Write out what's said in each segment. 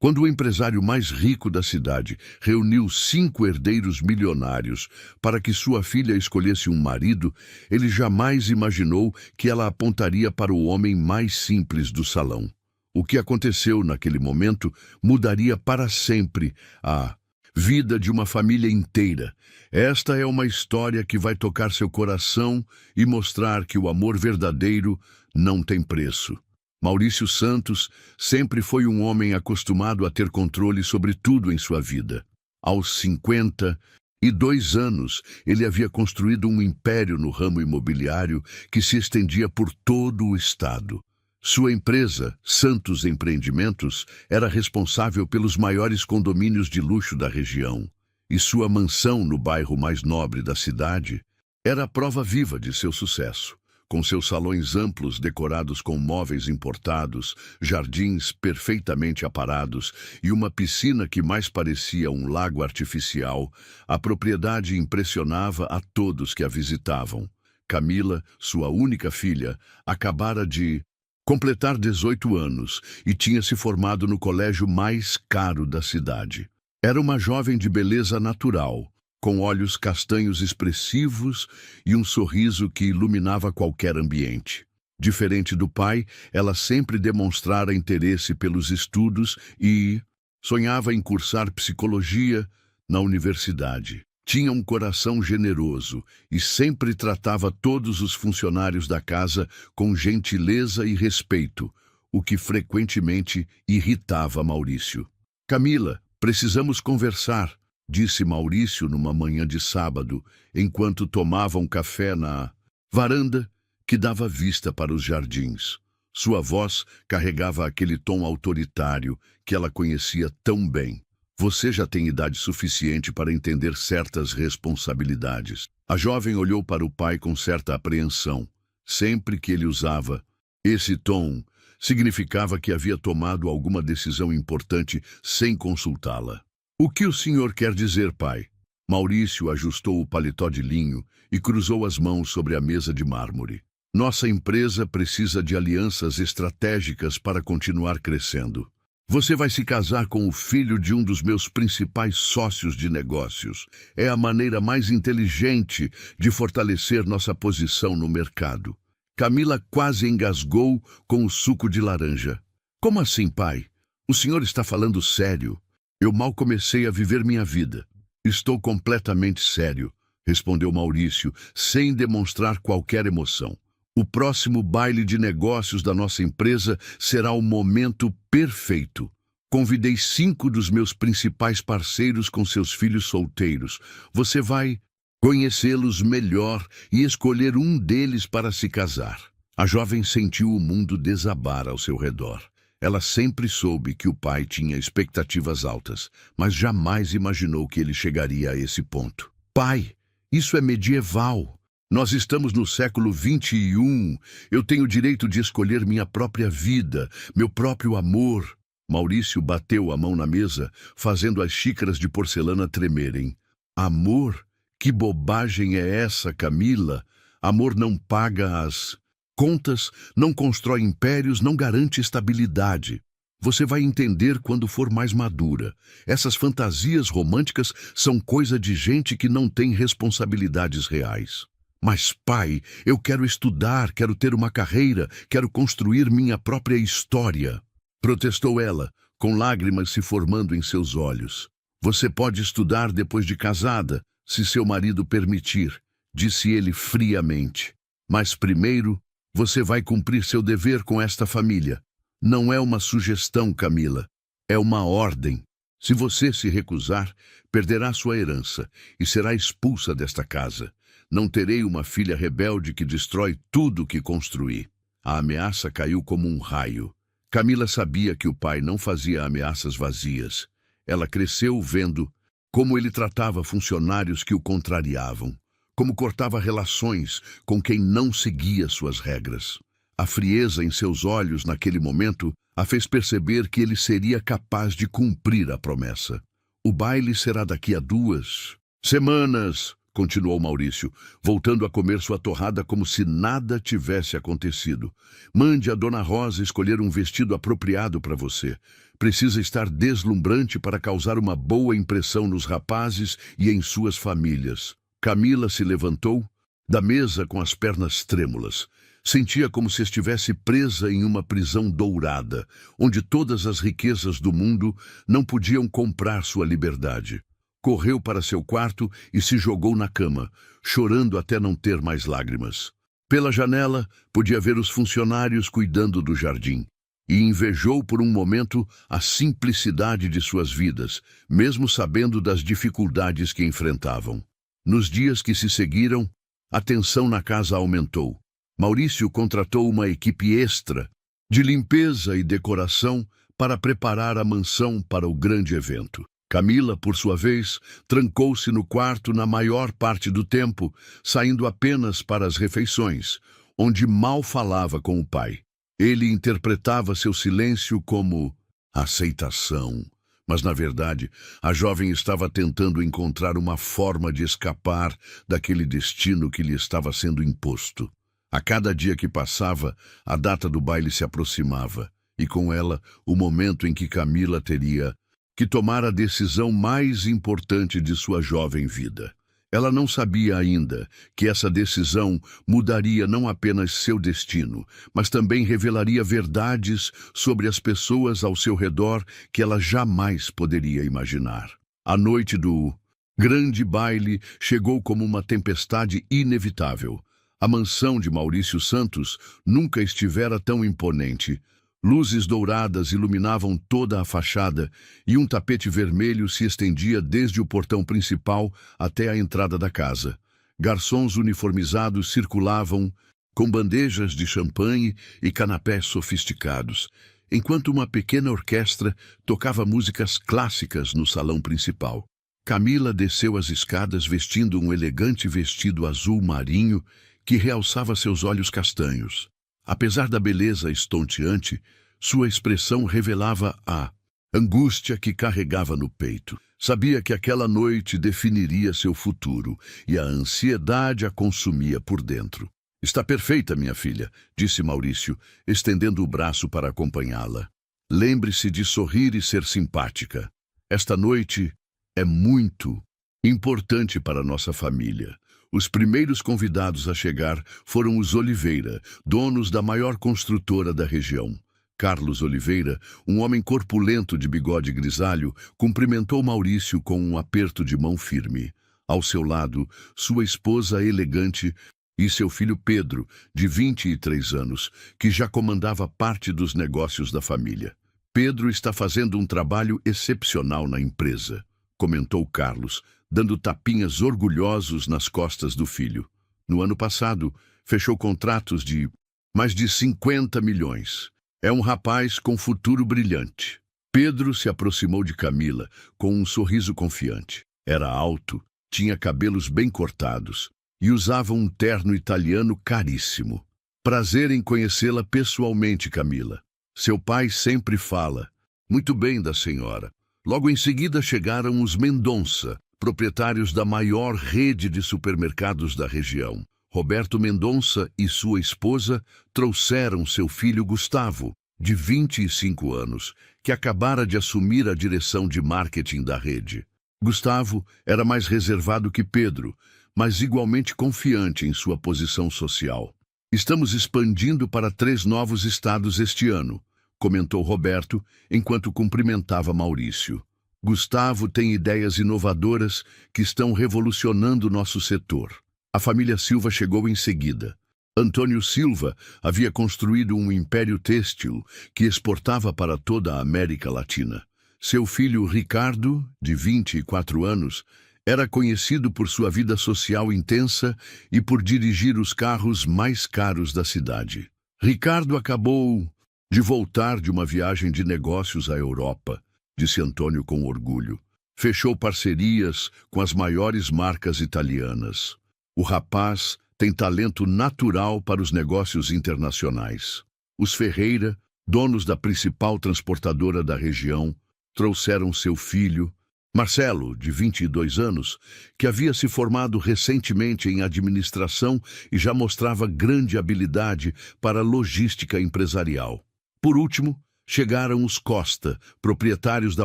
Quando o empresário mais rico da cidade reuniu 5 herdeiros milionários para que sua filha escolhesse um marido, ele jamais imaginou que ela apontaria para o homem mais simples do salão. O que aconteceu naquele momento mudaria para sempre a vida de uma família inteira. Esta é uma história que vai tocar seu coração e mostrar que o amor verdadeiro não tem preço. Maurício Santos sempre foi um homem acostumado a ter controle sobre tudo em sua vida. Aos 52 anos, ele havia construído um império no ramo imobiliário que se estendia por todo o estado. Sua empresa, Santos Empreendimentos, era responsável pelos maiores condomínios de luxo da região, e sua mansão no bairro mais nobre da cidade era a prova viva de seu sucesso. Com seus salões amplos decorados com móveis importados, jardins perfeitamente aparados e uma piscina que mais parecia um lago artificial, a propriedade impressionava a todos que a visitavam. Camila, sua única filha, acabara de completar 18 anos e tinha se formado no colégio mais caro da cidade. Era uma jovem de beleza natural, com olhos castanhos expressivos e um sorriso que iluminava qualquer ambiente. Diferente do pai, ela sempre demonstrara interesse pelos estudos e sonhava em cursar psicologia na universidade. Tinha um coração generoso e sempre tratava todos os funcionários da casa com gentileza e respeito, o que frequentemente irritava Maurício. "Camila, precisamos conversar", disse Maurício numa manhã de sábado, enquanto tomavam café na varanda que dava vista para os jardins. Sua voz carregava aquele tom autoritário que ela conhecia tão bem. "Você já tem idade suficiente para entender certas responsabilidades." A jovem olhou para o pai com certa apreensão. Sempre que ele usava esse tom, significava que havia tomado alguma decisão importante sem consultá-la. "O que o senhor quer dizer, pai?" Maurício ajustou o paletó de linho e cruzou as mãos sobre a mesa de mármore. "Nossa empresa precisa de alianças estratégicas para continuar crescendo. Você vai se casar com o filho de um dos meus principais sócios de negócios. É a maneira mais inteligente de fortalecer nossa posição no mercado." Camila quase engasgou com o suco de laranja. "Como assim, pai? O senhor está falando sério?" "Eu mal comecei a viver minha vida." "Estou completamente sério", respondeu Maurício, sem demonstrar qualquer emoção. "O próximo baile de negócios da nossa empresa será o momento perfeito. Convidei 5 dos meus principais parceiros com seus filhos solteiros. Você vai conhecê-los melhor e escolher um deles para se casar." A jovem sentiu o mundo desabar ao seu redor. Ela sempre soube que o pai tinha expectativas altas, mas jamais imaginou que ele chegaria a esse ponto. "Pai, isso é medieval. Nós estamos no século 21. Eu tenho o direito de escolher minha própria vida, meu próprio amor." Maurício bateu a mão na mesa, fazendo as xícaras de porcelana tremerem. "Amor? Que bobagem é essa, Camila? Amor não paga as contas, não constrói impérios, não garante estabilidade. Você vai entender quando for mais madura. Essas fantasias românticas são coisa de gente que não tem responsabilidades reais." "Mas, pai, eu quero estudar, quero ter uma carreira, quero construir minha própria história", protestou ela, com lágrimas se formando em seus olhos. "Você pode estudar depois de casada, se seu marido permitir", disse ele friamente. "Mas primeiro, você vai cumprir seu dever com esta família. Não é uma sugestão, Camila. É uma ordem. Se você se recusar, perderá sua herança e será expulsa desta casa. Não terei uma filha rebelde que destrói tudo que construí." A ameaça caiu como um raio. Camila sabia que o pai não fazia ameaças vazias. Ela cresceu vendo como ele tratava funcionários que o contrariavam, como cortava relações com quem não seguia suas regras. A frieza em seus olhos naquele momento a fez perceber que ele seria capaz de cumprir a promessa. "O baile será daqui a 2 semanas", continuou Maurício, voltando a comer sua torrada como se nada tivesse acontecido. Mande a Dona Rosa escolher um vestido apropriado para você. Precisa estar deslumbrante para causar uma boa impressão nos rapazes e em suas famílias. Camila se levantou da mesa com as pernas trêmulas. Sentia como se estivesse presa em uma prisão dourada, onde todas as riquezas do mundo não podiam comprar sua liberdade. Correu para seu quarto e se jogou na cama, chorando até não ter mais lágrimas. Pela janela, podia ver os funcionários cuidando do jardim, e invejou por um momento a simplicidade de suas vidas, mesmo sabendo das dificuldades que enfrentavam. Nos dias que se seguiram, a tensão na casa aumentou. Maurício contratou uma equipe extra de limpeza e decoração para preparar a mansão para o grande evento. Camila, por sua vez, trancou-se no quarto na maior parte do tempo, saindo apenas para as refeições, onde mal falava com o pai. Ele interpretava seu silêncio como aceitação, mas, na verdade, a jovem estava tentando encontrar uma forma de escapar daquele destino que lhe estava sendo imposto. A cada dia que passava, a data do baile se aproximava, e com ela o momento em que Camila teria que tomar a decisão mais importante de sua jovem vida. Ela não sabia ainda que essa decisão mudaria não apenas seu destino, mas também revelaria verdades sobre as pessoas ao seu redor que ela jamais poderia imaginar. A noite do grande baile chegou como uma tempestade inevitável. A mansão de Maurício Santos nunca estivera tão imponente. Luzes douradas iluminavam toda a fachada e um tapete vermelho se estendia desde o portão principal até a entrada da casa. Garçons uniformizados circulavam com bandejas de champanhe e canapés sofisticados, enquanto uma pequena orquestra tocava músicas clássicas no salão principal. Camila desceu as escadas vestindo um elegante vestido azul marinho que realçava seus olhos castanhos. Apesar da beleza estonteante, sua expressão revelava a angústia que carregava no peito. Sabia que aquela noite definiria seu futuro e a ansiedade a consumia por dentro. Está perfeita, minha filha, disse Maurício, estendendo o braço para acompanhá-la. Lembre-se de sorrir e ser simpática. Esta noite é muito importante para nossa família. Os primeiros convidados a chegar foram os Oliveira, donos da maior construtora da região. Carlos Oliveira, um homem corpulento de bigode grisalho, cumprimentou Maurício com um aperto de mão firme. Ao seu lado, sua esposa elegante e seu filho Pedro, de 23 anos, que já comandava parte dos negócios da família. Pedro está fazendo um trabalho excepcional na empresa, comentou Carlos, dando tapinhas orgulhosos nas costas do filho. No ano passado, fechou contratos de mais de 50 milhões. É um rapaz com futuro brilhante. Pedro se aproximou de Camila com um sorriso confiante. Era alto, tinha cabelos bem cortados e usava um terno italiano caríssimo. Prazer em conhecê-la pessoalmente, Camila. Seu pai sempre fala muito bem da senhora. Logo em seguida chegaram os Mendonça, proprietários da maior rede de supermercados da região. Roberto Mendonça e sua esposa trouxeram seu filho Gustavo, de 25 anos, que acabara de assumir a direção de marketing da rede. Gustavo era mais reservado que Pedro, mas igualmente confiante em sua posição social. Estamos expandindo para 3 novos estados este ano, comentou Roberto, enquanto cumprimentava Maurício. Gustavo tem ideias inovadoras que estão revolucionando nosso setor. A família Silva chegou em seguida. Antônio Silva havia construído um império têxtil que exportava para toda a América Latina. Seu filho Ricardo, de 24 anos, era conhecido por sua vida social intensa e por dirigir os carros mais caros da cidade. Ricardo acabou de voltar de uma viagem de negócios à Europa, disse Antônio com orgulho. Fechou parcerias com as maiores marcas italianas. O rapaz tem talento natural para os negócios internacionais. Os Ferreira, donos da principal transportadora da região, trouxeram seu filho, Marcelo, de 22 anos, que havia se formado recentemente em administração e já mostrava grande habilidade para logística empresarial. Por último, chegaram os Costa, proprietários da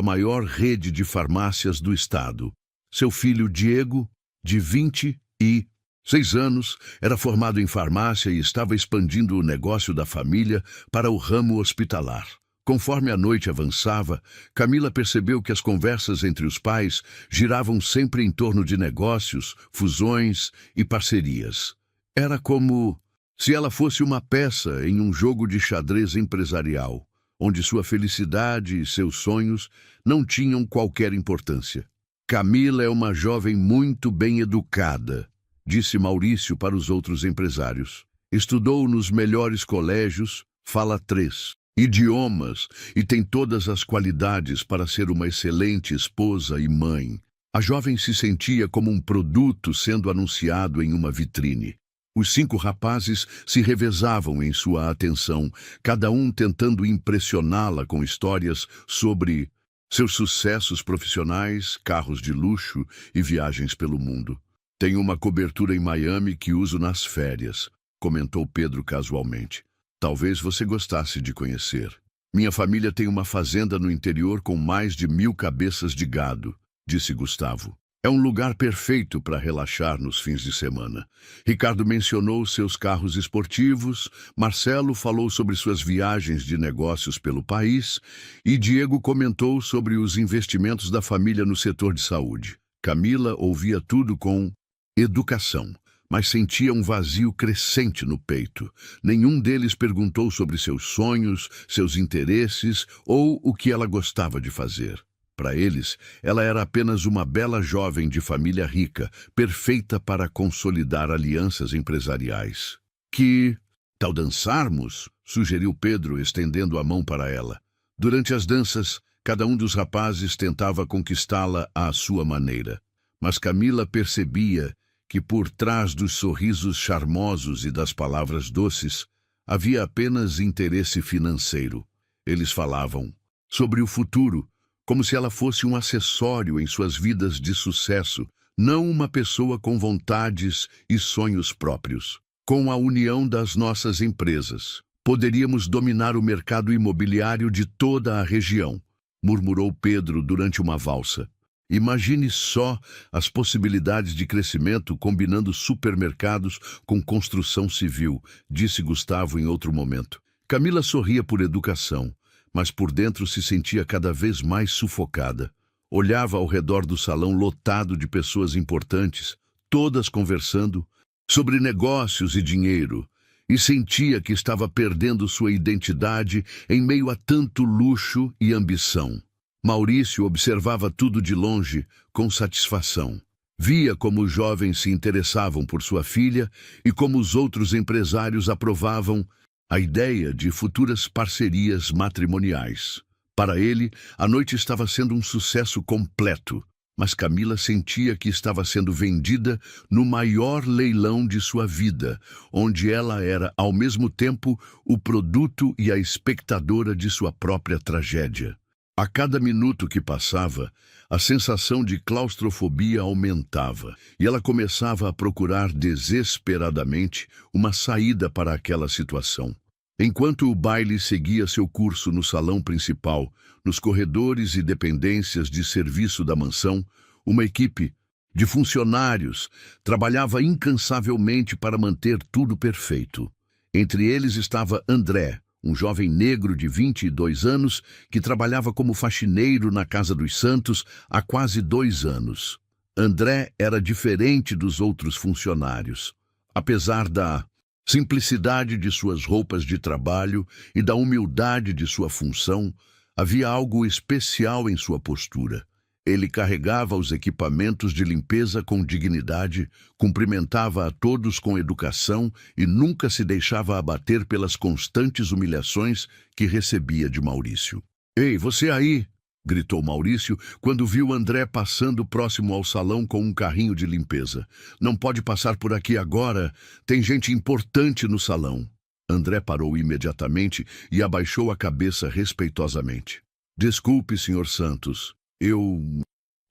maior rede de farmácias do estado. Seu filho Diego, de 26 anos, era formado em farmácia e estava expandindo o negócio da família para o ramo hospitalar. Conforme a noite avançava, Camila percebeu que as conversas entre os pais giravam sempre em torno de negócios, fusões e parcerias. Era como se ela fosse uma peça em um jogo de xadrez empresarial, onde sua felicidade e seus sonhos não tinham qualquer importância. Camila é uma jovem muito bem educada, disse Maurício para os outros empresários. Estudou nos melhores colégios, fala 3 idiomas e tem todas as qualidades para ser uma excelente esposa e mãe. A jovem se sentia como um produto sendo anunciado em uma vitrine. Os 5 rapazes se revezavam em sua atenção, cada um tentando impressioná-la com histórias sobre seus sucessos profissionais, carros de luxo e viagens pelo mundo. Tenho uma cobertura em Miami que uso nas férias, comentou Pedro casualmente. Talvez você gostasse de conhecer. Minha família tem uma fazenda no interior com mais de 1000 cabeças de gado, disse Gustavo. É um lugar perfeito para relaxar nos fins de semana. Ricardo mencionou seus carros esportivos, Marcelo falou sobre suas viagens de negócios pelo país e Diego comentou sobre os investimentos da família no setor de saúde. Camila ouvia tudo com educação, mas sentia um vazio crescente no peito. Nenhum deles perguntou sobre seus sonhos, seus interesses ou o que ela gostava de fazer. Para eles, ela era apenas uma bela jovem de família rica, perfeita para consolidar alianças empresariais. Que tal dançarmos? Sugeriu Pedro, estendendo a mão para ela. Durante as danças, cada um dos rapazes tentava conquistá-la à sua maneira. Mas Camila percebia que por trás dos sorrisos charmosos e das palavras doces, havia apenas interesse financeiro. Eles falavam sobre o futuro, como se ela fosse um acessório em suas vidas de sucesso, não uma pessoa com vontades e sonhos próprios. Com a união das nossas empresas, poderíamos dominar o mercado imobiliário de toda a região, murmurou Pedro durante uma valsa. Imagine só as possibilidades de crescimento combinando supermercados com construção civil, disse Gustavo em outro momento. Camila sorria por educação, mas por dentro se sentia cada vez mais sufocada. Olhava ao redor do salão lotado de pessoas importantes, todas conversando sobre negócios e dinheiro, e sentia que estava perdendo sua identidade em meio a tanto luxo e ambição. Maurício observava tudo de longe, com satisfação. Via como os jovens se interessavam por sua filha e como os outros empresários aprovavam a ideia de futuras parcerias matrimoniais. Para ele, a noite estava sendo um sucesso completo, mas Camila sentia que estava sendo vendida no maior leilão de sua vida, onde ela era, ao mesmo tempo, o produto e a espectadora de sua própria tragédia. A cada minuto que passava, a sensação de claustrofobia aumentava e ela começava a procurar desesperadamente uma saída para aquela situação. Enquanto o baile seguia seu curso no salão principal, nos corredores e dependências de serviço da mansão, uma equipe de funcionários trabalhava incansavelmente para manter tudo perfeito. Entre eles estava André, um jovem negro de 22 anos que trabalhava como faxineiro na Casa dos Santos há quase 2 anos. André era diferente dos outros funcionários. Apesar da simplicidade de suas roupas de trabalho e da humildade de sua função, havia algo especial em sua postura. Ele carregava os equipamentos de limpeza com dignidade, cumprimentava a todos com educação e nunca se deixava abater pelas constantes humilhações que recebia de Maurício. "Ei, você aí!" gritou Maurício quando viu André passando próximo ao salão com um carrinho de limpeza. "Não pode passar por aqui agora, tem gente importante no salão." André parou imediatamente e abaixou a cabeça respeitosamente. "Desculpe, Sr. Santos.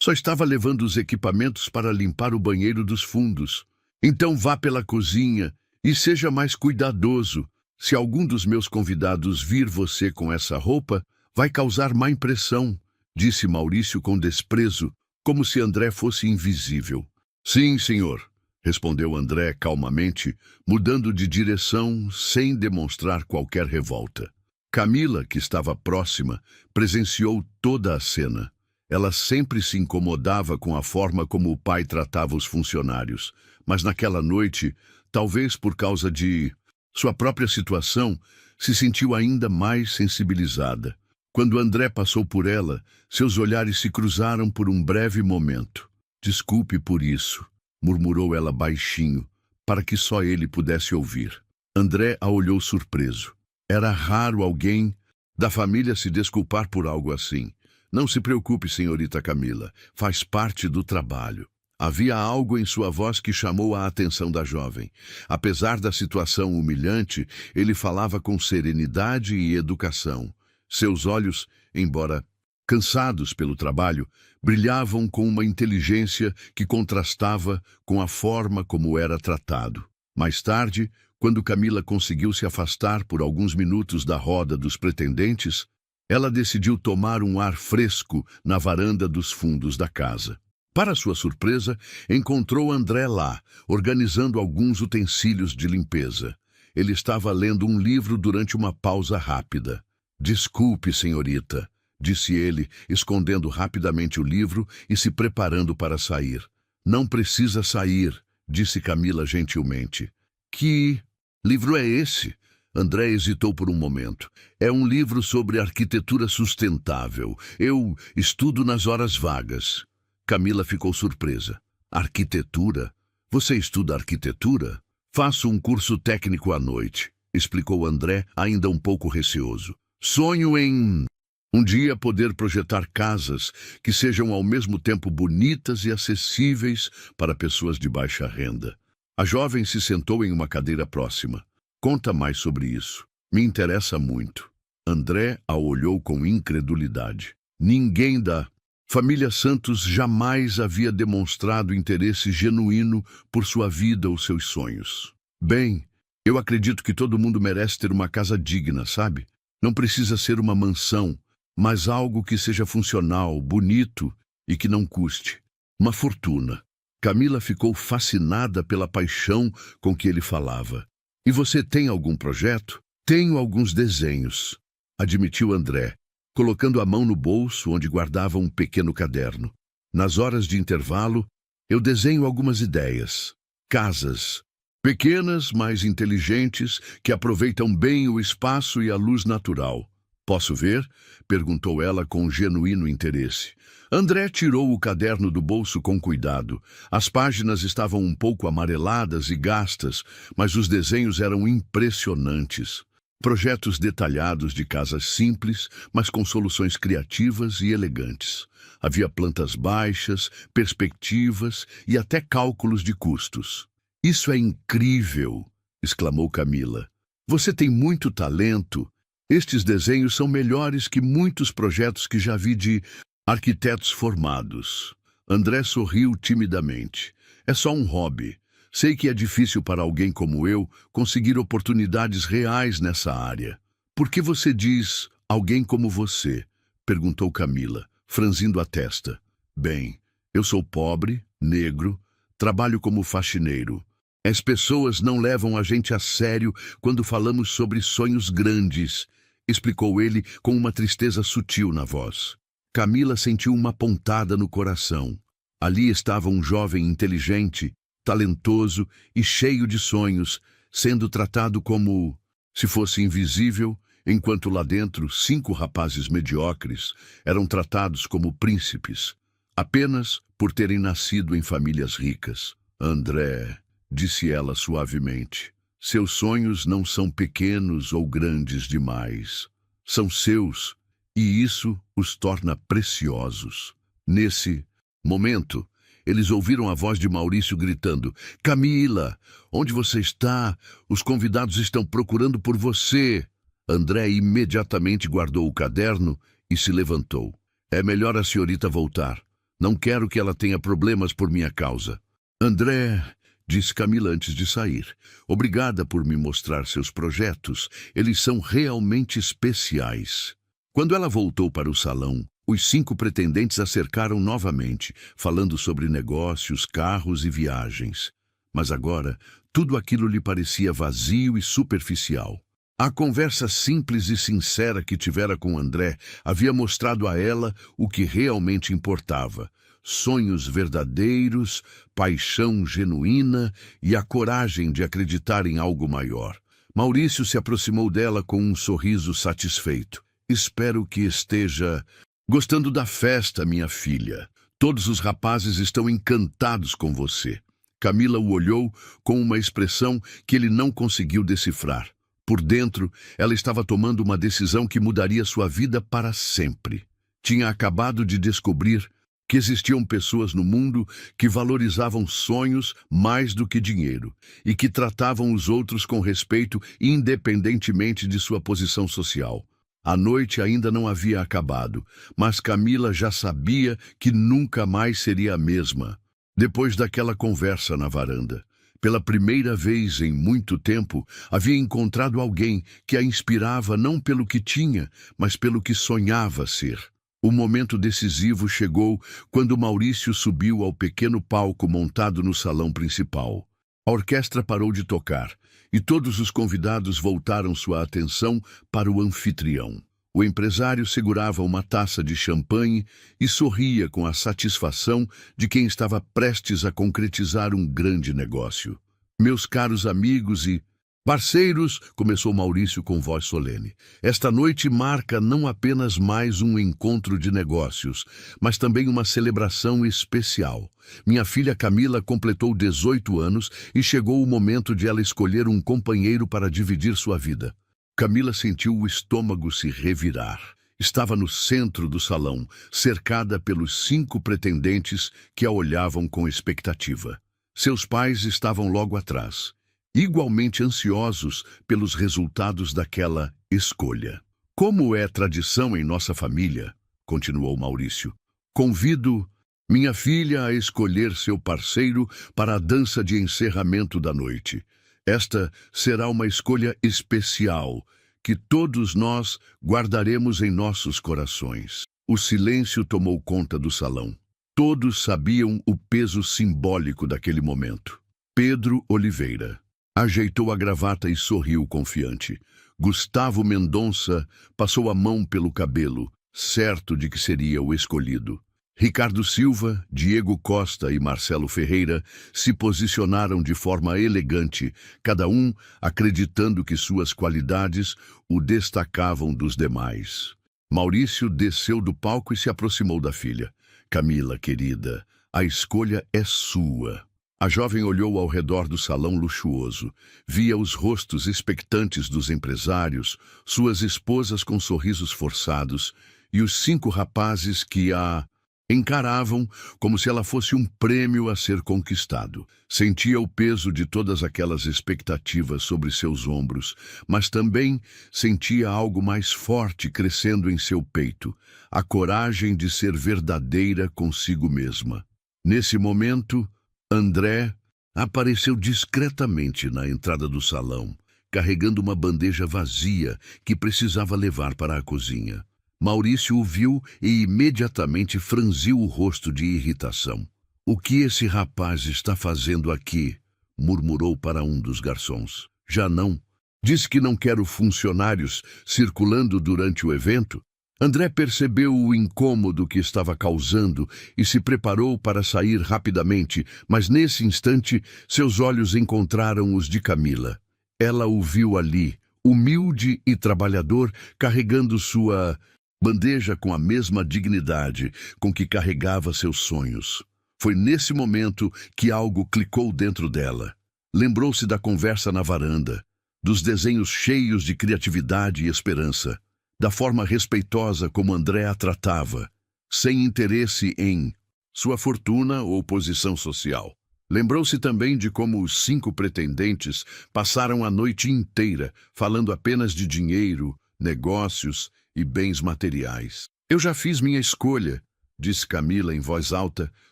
Só estava levando os equipamentos para limpar o banheiro dos fundos. Então vá pela cozinha e seja mais cuidadoso. Se algum dos meus convidados vir você com essa roupa, vai causar má impressão, disse Maurício com desprezo, como se André fosse invisível. Sim, senhor, respondeu André calmamente, mudando de direção sem demonstrar qualquer revolta. Camila, que estava próxima, presenciou toda a cena. Ela sempre se incomodava com a forma como o pai tratava os funcionários, mas naquela noite, talvez por causa de sua própria situação, se sentiu ainda mais sensibilizada. Quando André passou por ela, seus olhares se cruzaram por um breve momento. Desculpe por isso, murmurou ela baixinho, para que só ele pudesse ouvir. André a olhou surpreso. Era raro alguém da família se desculpar por algo assim. Não se preocupe, senhorita Camila, faz parte do trabalho. Havia algo em sua voz que chamou a atenção da jovem. Apesar da situação humilhante, ele falava com serenidade e educação. Seus olhos, embora cansados pelo trabalho, brilhavam com uma inteligência que contrastava com a forma como era tratado. Mais tarde, quando Camila conseguiu se afastar por alguns minutos da roda dos pretendentes, ela decidiu tomar um ar fresco na varanda dos fundos da casa. Para sua surpresa, encontrou André lá, organizando alguns utensílios de limpeza. Ele estava lendo um livro durante uma pausa rápida. Desculpe, senhorita, disse ele, escondendo rapidamente o livro e se preparando para sair. Não precisa sair, disse Camila gentilmente. Que livro é esse? André hesitou por um momento. É um livro sobre arquitetura sustentável. Eu estudo nas horas vagas. Camila ficou surpresa. Arquitetura? Você estuda arquitetura? Faço um curso técnico à noite, explicou André, ainda um pouco receoso. Sonho em um dia poder projetar casas que sejam ao mesmo tempo bonitas e acessíveis para pessoas de baixa renda. A jovem se sentou em uma cadeira próxima. Conta mais sobre isso. Me interessa muito. André a olhou com incredulidade. Ninguém da família Santos jamais havia demonstrado interesse genuíno por sua vida ou seus sonhos. Bem, eu acredito que todo mundo merece ter uma casa digna, sabe? Não precisa ser uma mansão, mas algo que seja funcional, bonito e que não custe uma fortuna. Camila ficou fascinada pela paixão com que ele falava. E você tem algum projeto? Tenho alguns desenhos, admitiu André, colocando a mão no bolso onde guardava um pequeno caderno. Nas horas de intervalo, eu desenho algumas ideias. Casas, pequenas, mas inteligentes, que aproveitam bem o espaço e a luz natural. Posso ver? Perguntou ela com genuíno interesse. André tirou o caderno do bolso com cuidado. As páginas estavam um pouco amareladas e gastas, mas os desenhos eram impressionantes. Projetos detalhados de casas simples, mas com soluções criativas e elegantes. Havia plantas baixas, perspectivas e até cálculos de custos. Isso é incrível! Exclamou Camila. Você tem muito talento. Estes desenhos são melhores que muitos projetos que já vi de arquitetos formados. André sorriu timidamente. É só um hobby. Sei que é difícil para alguém como eu conseguir oportunidades reais nessa área. Por que você diz alguém como você? Perguntou Camila, franzindo a testa. Bem, eu sou pobre, negro, trabalho como faxineiro. As pessoas não levam a gente a sério quando falamos sobre sonhos grandes, explicou ele com uma tristeza sutil na voz. Camila sentiu uma pontada no coração. Ali estava um jovem inteligente, talentoso e cheio de sonhos, sendo tratado como se fosse invisível, enquanto lá dentro 5 rapazes mediocres eram tratados como príncipes, apenas por terem nascido em famílias ricas. André, disse ela suavemente, seus sonhos não são pequenos ou grandes demais. São seus, e isso os torna preciosos. Nesse momento, eles ouviram a voz de Maurício gritando, Camila, onde você está? Os convidados estão procurando por você. André imediatamente guardou o caderno e se levantou. É melhor a senhorita voltar. Não quero que ela tenha problemas por minha causa. André, disse Camila antes de sair, obrigada por me mostrar seus projetos. Eles são realmente especiais. Quando ela voltou para o salão, os 5 pretendentes a cercaram novamente, falando sobre negócios, carros e viagens. Mas agora, tudo aquilo lhe parecia vazio e superficial. A conversa simples e sincera que tivera com André havia mostrado a ela o que realmente importava: sonhos verdadeiros, paixão genuína e a coragem de acreditar em algo maior. Maurício se aproximou dela com um sorriso satisfeito. Espero que esteja gostando da festa, minha filha. Todos os rapazes estão encantados com você. Camila o olhou com uma expressão que ele não conseguiu decifrar. Por dentro, ela estava tomando uma decisão que mudaria sua vida para sempre. Tinha acabado de descobrir que existiam pessoas no mundo que valorizavam sonhos mais do que dinheiro e que tratavam os outros com respeito independentemente de sua posição social. A noite ainda não havia acabado, mas Camila já sabia que nunca mais seria a mesma. Depois daquela conversa na varanda, pela primeira vez em muito tempo, havia encontrado alguém que a inspirava não pelo que tinha, mas pelo que sonhava ser. O momento decisivo chegou quando Maurício subiu ao pequeno palco montado no salão principal. A orquestra parou de tocar e todos os convidados voltaram sua atenção para o anfitrião. O empresário segurava uma taça de champanhe e sorria com a satisfação de quem estava prestes a concretizar um grande negócio. Meus caros amigos e parceiros, começou Maurício com voz solene, esta noite marca não apenas mais um encontro de negócios, mas também uma celebração especial. Minha filha Camila completou 18 anos e chegou o momento de ela escolher um companheiro para dividir sua vida. Camila sentiu o estômago se revirar. Estava no centro do salão, cercada pelos 5 pretendentes que a olhavam com expectativa. Seus pais estavam logo atrás, igualmente ansiosos pelos resultados daquela escolha. Como é tradição em nossa família, continuou Maurício, convido minha filha a escolher seu parceiro para a dança de encerramento da noite. Esta será uma escolha especial, que todos nós guardaremos em nossos corações. O silêncio tomou conta do salão. Todos sabiam o peso simbólico daquele momento. Pedro Oliveira ajeitou a gravata e sorriu confiante. Gustavo Mendonça passou a mão pelo cabelo, certo de que seria o escolhido. Ricardo Silva, Diego Costa e Marcelo Ferreira se posicionaram de forma elegante, cada um acreditando que suas qualidades o destacavam dos demais. Maurício desceu do palco e se aproximou da filha. Camila, querida, a escolha é sua. A jovem olhou ao redor do salão luxuoso. Via os rostos expectantes dos empresários, suas esposas com sorrisos forçados e os 5 rapazes que a encaravam como se ela fosse um prêmio a ser conquistado. Sentia o peso de todas aquelas expectativas sobre seus ombros, mas também sentia algo mais forte crescendo em seu peito, a coragem de ser verdadeira consigo mesma. Nesse momento, André apareceu discretamente na entrada do salão, carregando uma bandeja vazia que precisava levar para a cozinha. Maurício o viu e imediatamente franziu o rosto de irritação. "O que esse rapaz está fazendo aqui?" murmurou para um dos garçons. "Já não. Diz que não quer funcionários circulando durante o evento." André percebeu o incômodo que estava causando e se preparou para sair rapidamente, mas nesse instante seus olhos encontraram os de Camila. Ela o viu ali, humilde e trabalhador, carregando sua bandeja com a mesma dignidade com que carregava seus sonhos. Foi nesse momento que algo clicou dentro dela. Lembrou-se da conversa na varanda, dos desenhos cheios de criatividade e esperança, da forma respeitosa como André a tratava, sem interesse em sua fortuna ou posição social. Lembrou-se também de como os 5 pretendentes passaram a noite inteira falando apenas de dinheiro, negócios e bens materiais. "Eu já fiz minha escolha", disse Camila em voz alta,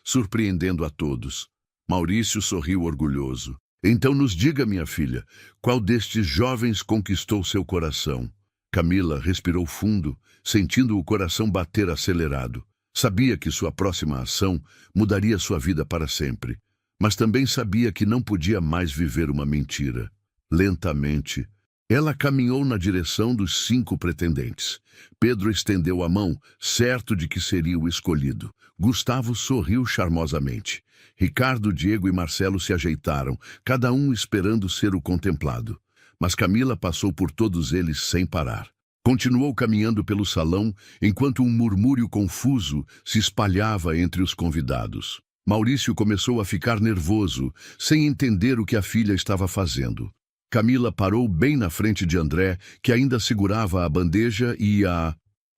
surpreendendo a todos. Maurício sorriu orgulhoso. Então nos diga, minha filha, qual destes jovens conquistou seu coração? Camila respirou fundo, sentindo o coração bater acelerado. Sabia que sua próxima ação mudaria sua vida para sempre, mas também sabia que não podia mais viver uma mentira. Lentamente, ela caminhou na direção dos 5 pretendentes. Pedro estendeu a mão, certo de que seria o escolhido. Gustavo sorriu charmosamente. Ricardo, Diego e Marcelo se ajeitaram, cada um esperando ser o contemplado. Mas Camila passou por todos eles sem parar. Continuou caminhando pelo salão, enquanto um murmúrio confuso se espalhava entre os convidados. Maurício começou a ficar nervoso, sem entender o que a filha estava fazendo. Camila parou bem na frente de André, que ainda segurava a bandeja e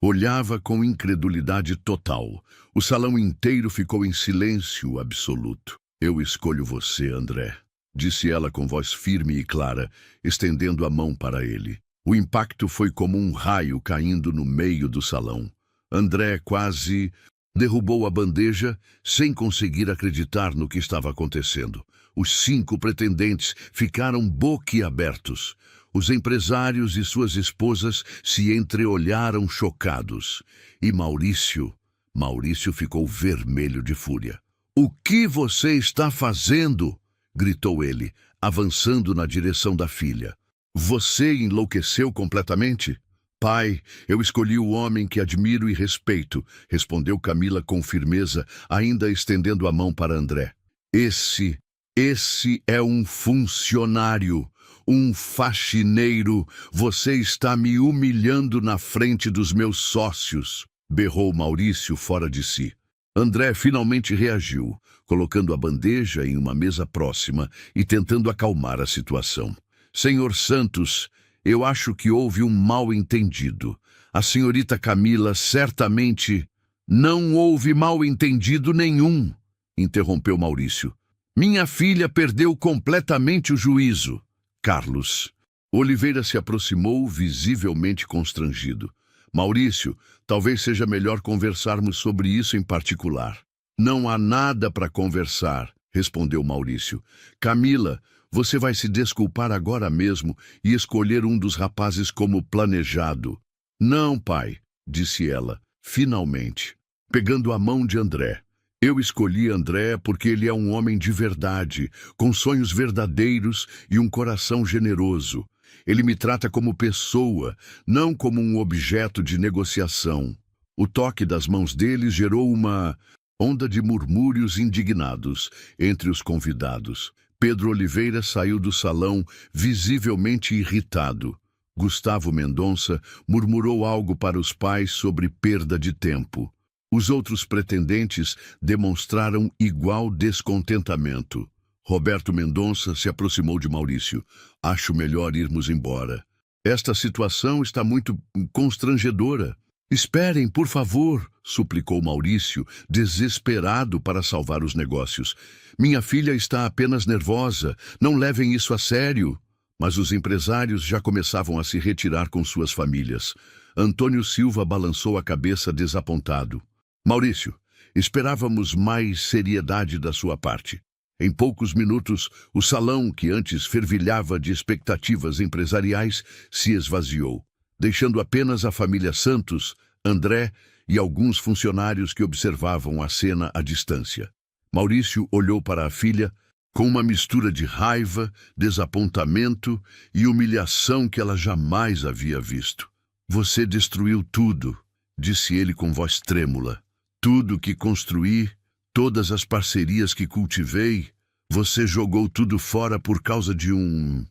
olhava com incredulidade total. O salão inteiro ficou em silêncio absoluto. Eu escolho você, André, disse ela com voz firme e clara, estendendo a mão para ele. O impacto foi como um raio caindo no meio do salão. André quase derrubou a bandeja sem conseguir acreditar no que estava acontecendo. Os 5 pretendentes ficaram boquiabertos. Os empresários e suas esposas se entreolharam chocados. E Maurício ficou vermelho de fúria. "O que você está fazendo?" gritou ele, avançando na direção da filha. "Você enlouqueceu completamente?" "Pai, eu escolhi o homem que admiro e respeito", respondeu Camila com firmeza, ainda estendendo a mão para André. Esse é um funcionário, um faxineiro. Você está me humilhando na frente dos meus sócios", berrou Maurício fora de si. André finalmente reagiu, colocando a bandeja em uma mesa próxima e tentando acalmar a situação. "Senhor Santos, eu acho que houve um mal-entendido. A senhorita Camila certamente..." "Não houve mal-entendido nenhum", interrompeu Maurício. "Minha filha perdeu completamente o juízo." Carlos. Oliveira se aproximou, visivelmente constrangido. "Maurício, talvez seja melhor conversarmos sobre isso em particular." "Não há nada para conversar", respondeu Maurício. "Camila, você vai se desculpar agora mesmo e escolher um dos rapazes como planejado." "Não, pai", disse ela, finalmente, pegando a mão de André. "Eu escolhi André porque ele é um homem de verdade, com sonhos verdadeiros e um coração generoso. Ele me trata como pessoa, não como um objeto de negociação." O toque das mãos deles gerou uma onda de murmúrios indignados entre os convidados. Pedro Oliveira saiu do salão, visivelmente irritado. Gustavo Mendonça murmurou algo para os pais sobre perda de tempo. Os outros pretendentes demonstraram igual descontentamento. Roberto Mendonça se aproximou de Maurício. "Acho melhor irmos embora. Esta situação está muito constrangedora." "Esperem, por favor", suplicou Maurício, desesperado para salvar os negócios. "Minha filha está apenas nervosa. Não levem isso a sério." Mas os empresários já começavam a se retirar com suas famílias. Antônio Silva balançou a cabeça desapontado. "Maurício, esperávamos mais seriedade da sua parte." Em poucos minutos, o salão, que antes fervilhava de expectativas empresariais, se esvaziou, deixando apenas a família Santos, André e alguns funcionários que observavam a cena à distância. Maurício olhou para a filha com uma mistura de raiva, desapontamento e humilhação que ela jamais havia visto. "Você destruiu tudo", disse ele com voz trêmula. "Tudo que construí, todas as parcerias que cultivei, você jogou tudo fora por causa de um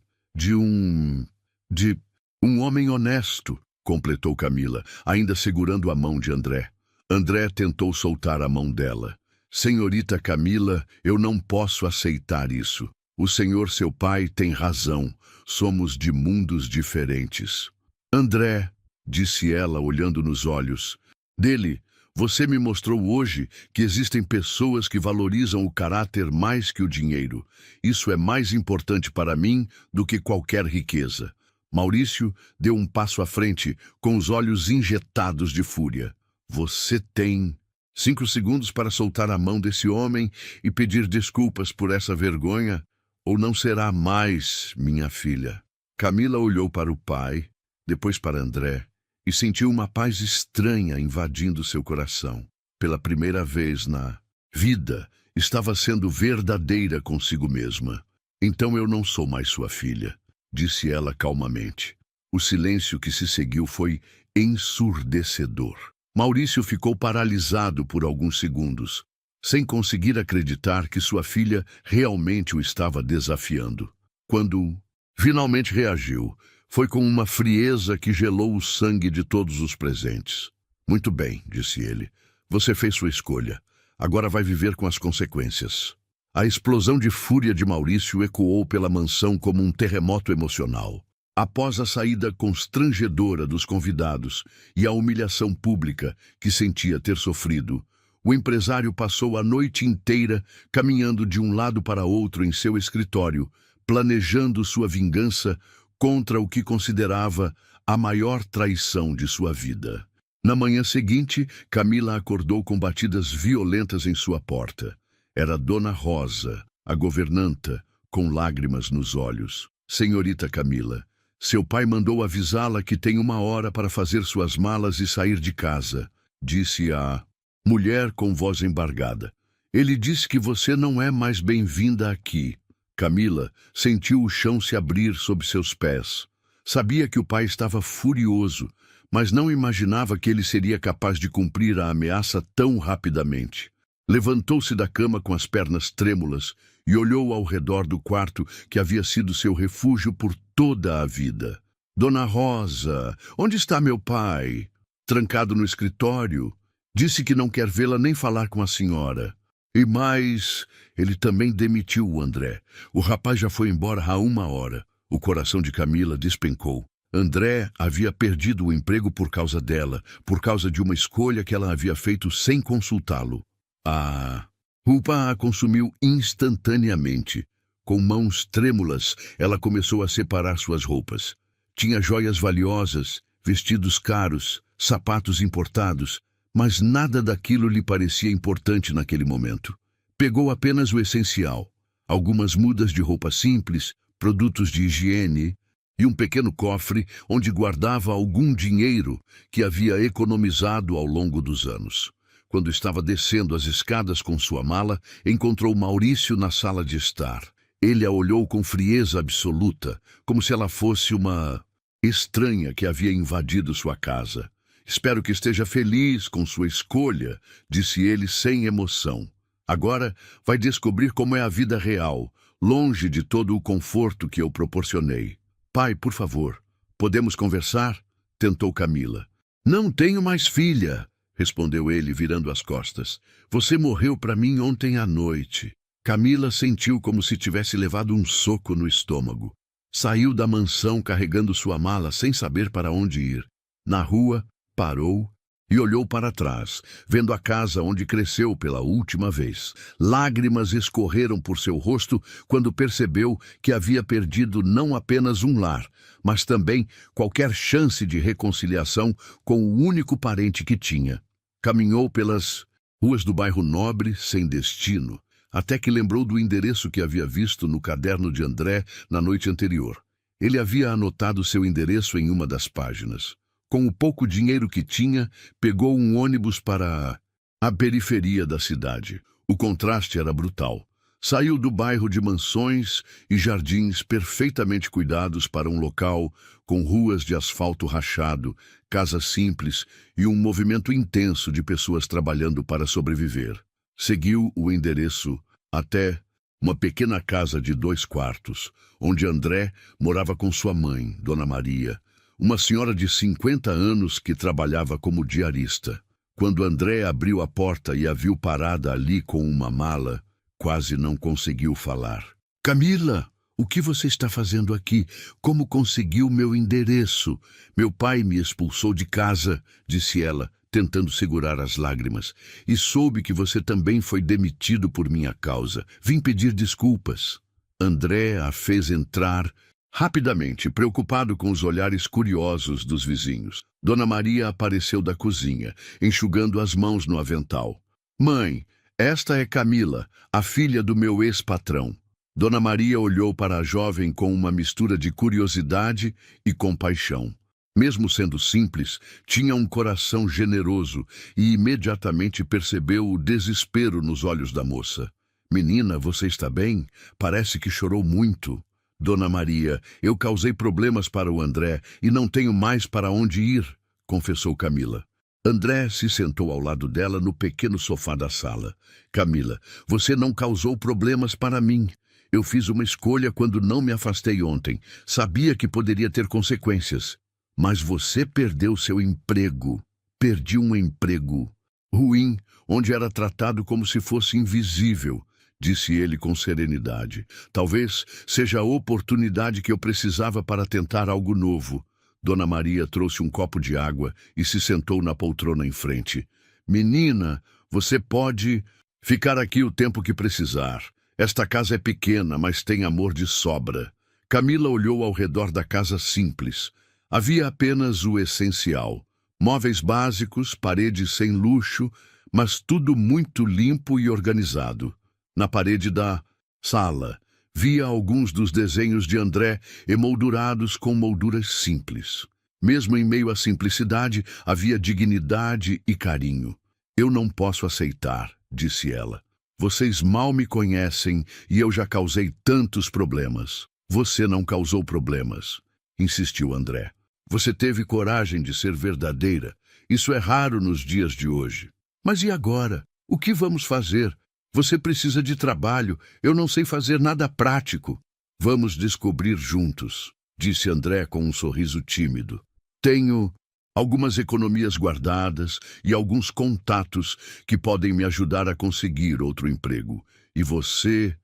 homem honesto", completou Camila, ainda segurando a mão de André. André tentou soltar a mão dela. "Senhorita Camila, eu não posso aceitar isso. O senhor, seu pai, tem razão. Somos de mundos diferentes." "André", disse ela, olhando nos olhos dele, "você me mostrou hoje que existem pessoas que valorizam o caráter mais que o dinheiro. Isso é mais importante para mim do que qualquer riqueza." Maurício deu um passo à frente, com os olhos injetados de fúria. "Você tem 5 segundos para soltar a mão desse homem e pedir desculpas por essa vergonha, ou não será mais minha filha. Camila olhou para o pai, depois para André, e sentiu uma paz estranha invadindo seu coração. Pela primeira vez na vida, estava sendo verdadeira consigo mesma. Então eu não sou mais sua filha, disse ela calmamente. O silêncio que se seguiu foi ensurdecedor. Maurício ficou paralisado por alguns segundos, sem conseguir acreditar que sua filha realmente o estava desafiando. Quando finalmente reagiu, foi com uma frieza que gelou o sangue de todos os presentes. Muito bem, disse ele. Você fez sua escolha. Agora vai viver com as consequências. A explosão de fúria de Maurício ecoou pela mansão como um terremoto emocional. Após a saída constrangedora dos convidados e a humilhação pública que sentia ter sofrido, o empresário passou a noite inteira caminhando de um lado para outro em seu escritório, planejando sua vingança contra o que considerava a maior traição de sua vida. Na manhã seguinte, Camila acordou com batidas violentas em sua porta. Era Dona Rosa, a governanta, com lágrimas nos olhos. Senhorita Camila, seu pai mandou avisá-la que tem 1 hora para fazer suas malas e sair de casa, disse a mulher com voz embargada. Ele disse que você não é mais bem-vinda aqui. Camila sentiu o chão se abrir sob seus pés. Sabia que o pai estava furioso, mas não imaginava que ele seria capaz de cumprir a ameaça tão rapidamente. Levantou-se da cama com as pernas trêmulas e olhou ao redor do quarto que havia sido seu refúgio por toda a vida. Dona Rosa, onde está meu pai? Trancado no escritório. Disse que não quer vê-la nem falar com a senhora. E mais, ele também demitiu o André. O rapaz já foi embora há 1 hora. O coração de Camila despencou. André havia perdido o emprego por causa dela, por causa de uma escolha que ela havia feito sem consultá-lo. A culpa a consumiu instantaneamente. Com mãos trêmulas, ela começou a separar suas roupas. Tinha joias valiosas, vestidos caros, sapatos importados, mas nada daquilo lhe parecia importante naquele momento. Pegou apenas o essencial, algumas mudas de roupa simples, produtos de higiene e um pequeno cofre onde guardava algum dinheiro que havia economizado ao longo dos anos. Quando estava descendo as escadas com sua mala, encontrou Maurício na sala de estar. Ele a olhou com frieza absoluta, como se ela fosse uma estranha que havia invadido sua casa. Espero que esteja feliz com sua escolha, disse ele sem emoção. Agora vai descobrir como é a vida real, longe de todo o conforto que eu proporcionei. Pai, por favor, podemos conversar? Tentou Camila. Não tenho mais filha, respondeu ele, virando as costas. Você morreu para mim ontem à noite. Camila sentiu como se tivesse levado um soco no estômago. Saiu da mansão carregando sua mala sem saber para onde ir. Na rua, parou e olhou para trás, vendo a casa onde cresceu pela última vez. Lágrimas escorreram por seu rosto quando percebeu que havia perdido não apenas um lar, mas também qualquer chance de reconciliação com o único parente que tinha. Caminhou pelas ruas do bairro Nobre sem destino, até que lembrou do endereço que havia visto no caderno de André na noite anterior. Ele havia anotado seu endereço em uma das páginas. Com o pouco dinheiro que tinha, pegou um ônibus para a periferia da cidade. O contraste era brutal. Saiu do bairro de mansões e jardins perfeitamente cuidados para um local com ruas de asfalto rachado, casas simples e um movimento intenso de pessoas trabalhando para sobreviver. Seguiu o endereço até uma pequena casa de 2 quartos, onde André morava com sua mãe, Dona Maria, uma senhora de 50 anos que trabalhava como diarista. Quando André abriu a porta e a viu parada ali com uma mala, quase não conseguiu falar. Camila, o que você está fazendo aqui? Como conseguiu meu endereço? Meu pai me expulsou de casa, disse ela, tentando segurar as lágrimas. E soube que você também foi demitido por minha causa. Vim pedir desculpas. André a fez entrar Rapidamente, preocupado com os olhares curiosos dos vizinhos, Dona Maria apareceu da cozinha, enxugando as mãos no avental. Mãe, esta é Camila, a filha do meu ex-patrão. Dona Maria olhou para a jovem com uma mistura de curiosidade e compaixão. Mesmo sendo simples, tinha um coração generoso e imediatamente percebeu o desespero nos olhos da moça. Menina, você está bem? Parece que chorou muito. Dona Maria, eu causei problemas para o André e não tenho mais para onde ir, confessou Camila. André se sentou ao lado dela no pequeno sofá da sala. Camila, você não causou problemas para mim. Eu fiz uma escolha quando não me afastei ontem. Sabia que poderia ter consequências. Mas você perdeu seu emprego. Perdi um emprego ruim, onde era tratado como se fosse invisível, disse ele com serenidade. Talvez seja a oportunidade que eu precisava para tentar algo novo. Dona Maria trouxe um copo de água e se sentou na poltrona em frente. Menina, você pode ficar aqui o tempo que precisar. Esta casa é pequena, mas tem amor de sobra. Camila olhou ao redor da casa simples. Havia apenas o essencial. Móveis básicos, paredes sem luxo, mas tudo muito limpo e organizado. Na parede da sala, via alguns dos desenhos de André emoldurados com molduras simples. Mesmo em meio à simplicidade, havia dignidade e carinho. Eu não posso aceitar, disse ela. Vocês mal me conhecem e eu já causei tantos problemas. Você não causou problemas, insistiu André. Você teve coragem de ser verdadeira. Isso é raro nos dias de hoje. Mas e agora? O que vamos fazer? Você precisa de trabalho. Eu não sei fazer nada prático. Vamos descobrir juntos, disse André com um sorriso tímido. Tenho algumas economias guardadas e alguns contatos que podem me ajudar a conseguir outro emprego. E você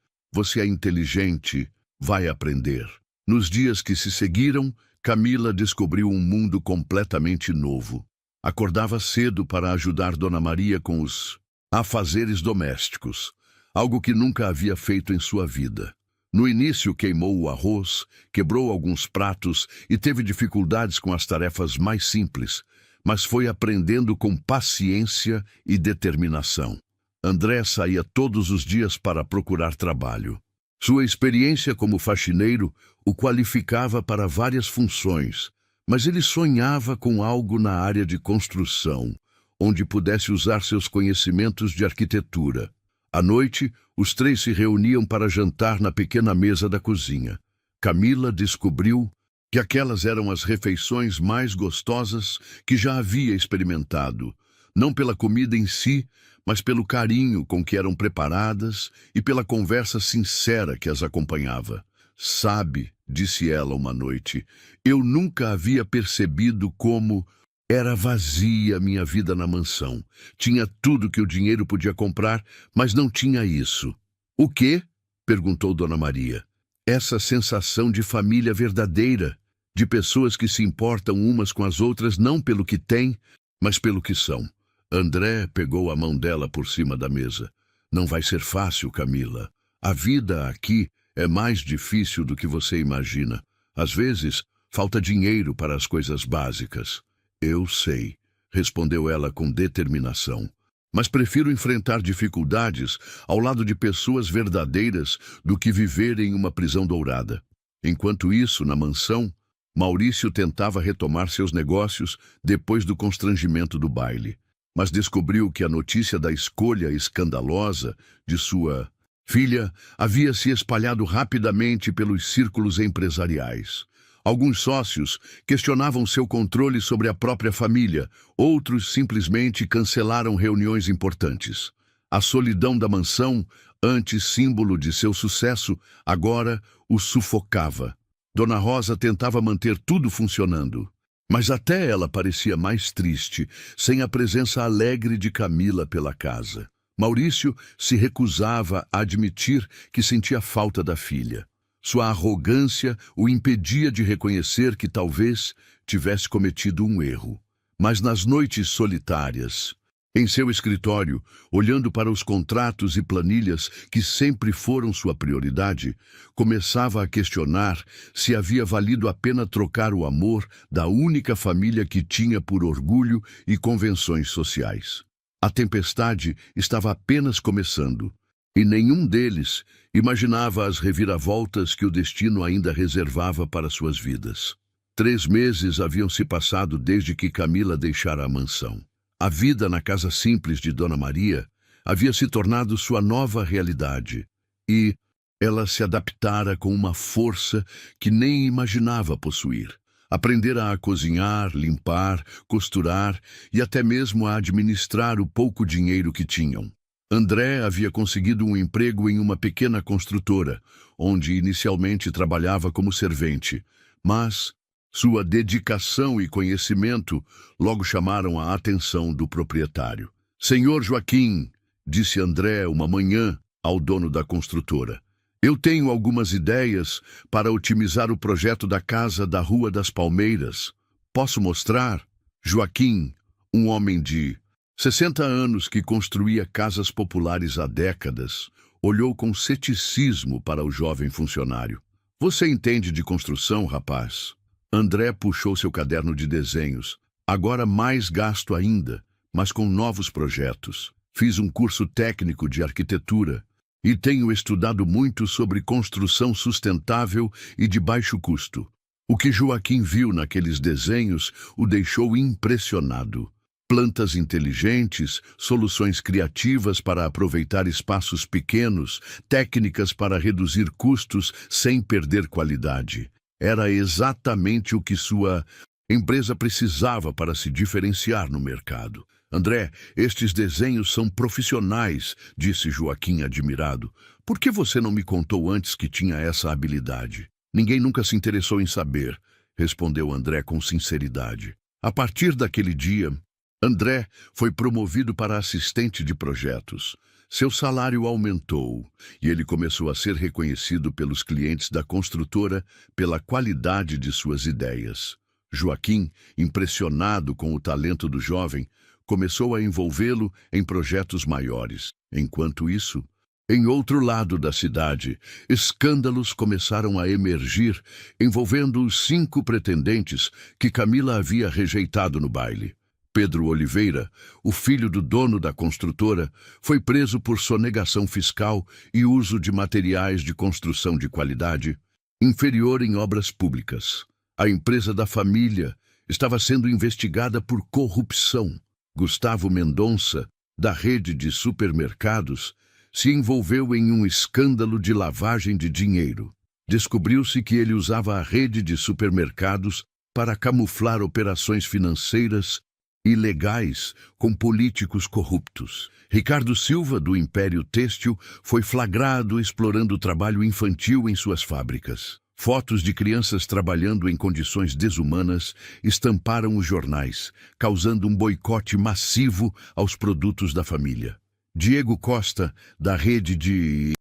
é inteligente, vai aprender. Nos dias que se seguiram, Camila descobriu um mundo completamente novo. Acordava cedo para ajudar Dona Maria com os afazeres domésticos, algo que nunca havia feito em sua vida. No início queimou o arroz, quebrou alguns pratos e teve dificuldades com as tarefas mais simples, mas foi aprendendo com paciência e determinação. André saía todos os dias para procurar trabalho. Sua experiência como faxineiro o qualificava para várias funções, mas ele sonhava com algo na área de construção, onde pudesse usar seus conhecimentos de arquitetura. À noite, os três se reuniam para jantar na pequena mesa da cozinha. Camila descobriu que aquelas eram as refeições mais gostosas que já havia experimentado, não pela comida em si, mas pelo carinho com que eram preparadas e pela conversa sincera que as acompanhava. Sabe, disse ela uma noite, eu nunca havia percebido como era vazia minha vida na mansão. Tinha tudo que o dinheiro podia comprar, mas não tinha isso. O quê? Perguntou Dona Maria. Essa sensação de família verdadeira, de pessoas que se importam umas com as outras não pelo que têm, mas pelo que são. André pegou a mão dela por cima da mesa. Não vai ser fácil, Camila. A vida aqui é mais difícil do que você imagina. Às vezes, falta dinheiro para as coisas básicas. Eu sei, respondeu ela com determinação. Mas prefiro enfrentar dificuldades ao lado de pessoas verdadeiras do que viver em uma prisão dourada. Enquanto isso, na mansão, Maurício tentava retomar seus negócios depois do constrangimento do baile, mas descobriu que a notícia da escolha escandalosa de sua filha havia se espalhado rapidamente pelos círculos empresariais. Alguns sócios questionavam seu controle sobre a própria família, outros simplesmente cancelaram reuniões importantes. A solidão da mansão, antes símbolo de seu sucesso, agora o sufocava. Dona Rosa tentava manter tudo funcionando, mas até ela parecia mais triste, sem a presença alegre de Camila pela casa. Maurício se recusava a admitir que sentia falta da filha. Sua arrogância o impedia de reconhecer que talvez tivesse cometido um erro. Mas nas noites solitárias, Em seu escritório, olhando para os contratos e planilhas que sempre foram sua prioridade, começava a questionar se havia valido a pena trocar o amor da única família que tinha por orgulho e convenções sociais. A tempestade estava apenas começando, e nenhum deles imaginava as reviravoltas que o destino ainda reservava para suas vidas. 3 meses haviam se passado desde que Camila deixara a mansão. A vida na casa simples de Dona Maria havia se tornado sua nova realidade, e ela se adaptara com uma força que nem imaginava possuir. Aprendera a cozinhar, limpar, costurar e até mesmo a administrar o pouco dinheiro que tinham. André havia conseguido um emprego em uma pequena construtora, onde inicialmente trabalhava como servente, mas sua dedicação e conhecimento logo chamaram a atenção do proprietário. "Senhor Joaquim", disse André uma manhã ao dono da construtora, "eu tenho algumas ideias para otimizar o projeto da casa da Rua das Palmeiras. Posso mostrar?" Joaquim, um homem de 60 anos que construía casas populares há décadas, olhou com ceticismo para o jovem funcionário. "Você entende de construção, rapaz?" André puxou seu caderno de desenhos. "Agora mais gasto ainda, mas com novos projetos. Fiz um curso técnico de arquitetura e tenho estudado muito sobre construção sustentável e de baixo custo." O que Joaquim viu naqueles desenhos o deixou impressionado. Plantas inteligentes, soluções criativas para aproveitar espaços pequenos, técnicas para reduzir custos sem perder qualidade. Era exatamente o que sua empresa precisava para se diferenciar no mercado. "André, estes desenhos são profissionais", disse Joaquim admirado. "Por que você não me contou antes que tinha essa habilidade?" "Ninguém nunca se interessou em saber", respondeu André com sinceridade. A partir daquele dia, André foi promovido para assistente de projetos. Seu salário aumentou e ele começou a ser reconhecido pelos clientes da construtora pela qualidade de suas ideias. Joaquim, impressionado com o talento do jovem, começou a envolvê-lo em projetos maiores. Enquanto isso, em outro lado da cidade, escândalos começaram a emergir, envolvendo os 5 pretendentes que Camila havia rejeitado no baile. Pedro Oliveira, o filho do dono da construtora, foi preso por sonegação fiscal e uso de materiais de construção de qualidade inferior em obras públicas. A empresa da família estava sendo investigada por corrupção. Gustavo Mendonça, da rede de supermercados, se envolveu em um escândalo de lavagem de dinheiro. Descobriu-se que ele usava a rede de supermercados para camuflar operações financeiras ilegais com políticos corruptos. Ricardo Silva, do Império Têxtil, foi flagrado explorando o trabalho infantil em suas fábricas. Fotos de crianças trabalhando em condições desumanas estamparam os jornais, causando um boicote massivo aos produtos da família. Diego Costa, da rede de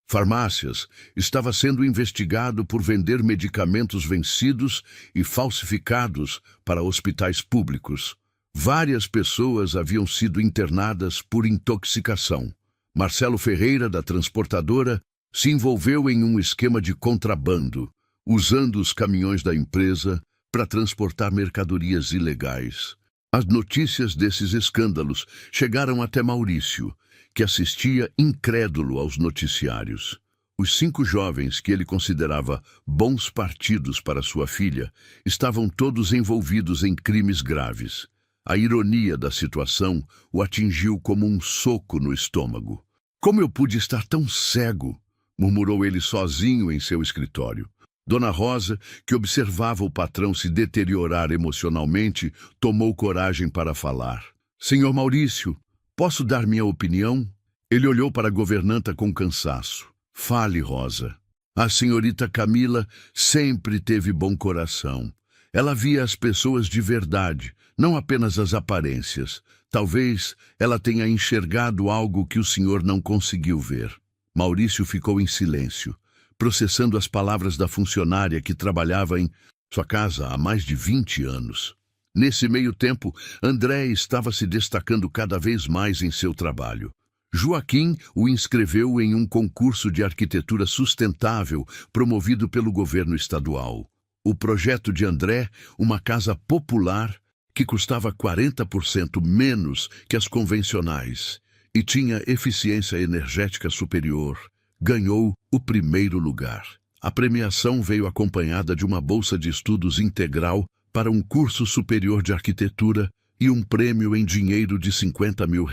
farmácias, estava sendo investigado por vender medicamentos vencidos e falsificados para hospitais públicos. Várias pessoas haviam sido internadas por intoxicação. Marcelo Ferreira, da transportadora, se envolveu em um esquema de contrabando, usando os caminhões da empresa para transportar mercadorias ilegais. As notícias desses escândalos chegaram até Maurício, que assistia incrédulo aos noticiários. Os 5 jovens que ele considerava bons partidos para sua filha estavam todos envolvidos em crimes graves. A ironia da situação o atingiu como um soco no estômago. "Como eu pude estar tão cego?", murmurou ele sozinho em seu escritório. Dona Rosa, que observava o patrão se deteriorar emocionalmente, tomou coragem para falar. "Senhor Maurício, posso dar minha opinião?" Ele olhou para a governanta com cansaço. "Fale, Rosa." A senhorita Camila sempre teve bom coração. Ela via as pessoas de verdade, não apenas as aparências. Talvez ela tenha enxergado algo que o senhor não conseguiu ver. Maurício ficou em silêncio, processando as palavras da funcionária que trabalhava em sua casa há mais de 20 anos. Nesse meio tempo, André estava se destacando cada vez mais em seu trabalho. Joaquim o inscreveu em um concurso de arquitetura sustentável promovido pelo governo estadual. O projeto de André, uma casa popular que custava 40% menos que as convencionais e tinha eficiência energética superior, ganhou o primeiro lugar. A premiação veio acompanhada de uma bolsa de estudos integral para um curso superior de arquitetura e um prêmio em dinheiro de R$ 50 mil.